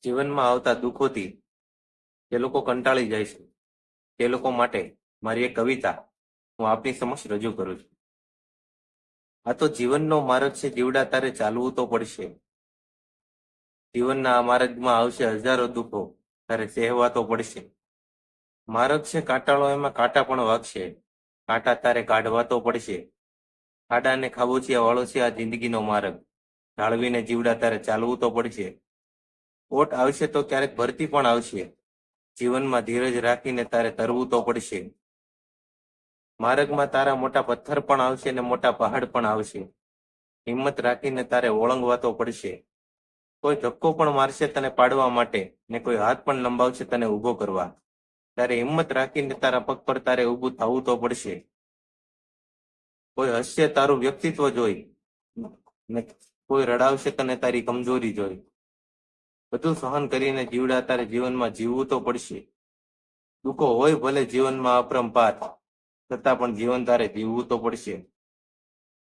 જીવનમાં આવતા દુઃખોથી જે લોકો કંટાળી જાય છે તે લોકો માટે મારી એક કવિતા હું આપની સમક્ષ રજૂ કરું છું. આ તો જીવનનો માર્ગ છે, જીવડા તારે ચાલવું તો પડશે. જીવનના આ માર્ગમાં આવશે હજારો દુઃખો, તારે સહેવા તો પડશે. માર્ગ છે કાંટાળો, એમાં કાંટા પણ વાગશે, કાંટા તારે કાઢવા તો પડશે. ખાડાને ખાબોચિયા વાળો છે આ જિંદગીનો માર્ગ, જાળવીને જીવડા તારે ચાલવું તો પડશે. ઓટ આવશે તો ક્યારેક ભરતી પણ આવશે, જીવનમાં ધીરજ રાખીને તારે તરવું તો પડશે. માર્ગમાં તારા મોટા પથ્થર પણ આવશે ને મોટા પહાડ પણ આવશે, હિંમત રાખીને તારે ઓળંગવા તો પડશે. કોઈ ધક્કો પણ મારશે તને પાડવા માટે, ને કોઈ હાથ પણ લંબાવશે તને ઊભો કરવા. તારે હિંમત રાખીને તારા પગ પર તારે ઊભું થવું તો પડશે. કોઈ હસશે તારું વ્યક્તિત્વ જોઈ, ને કોઈ રડાવશે તને તારી કમજોરી જોઈ. બધું સહન કરીને જીવડા તારે જીવનમાં જીવવું તો પડશે. દુઃખો હોય ભલે જીવનમાં અપરંપાર, છતાં પણ જીવન તારે જીવવું તો પડશે.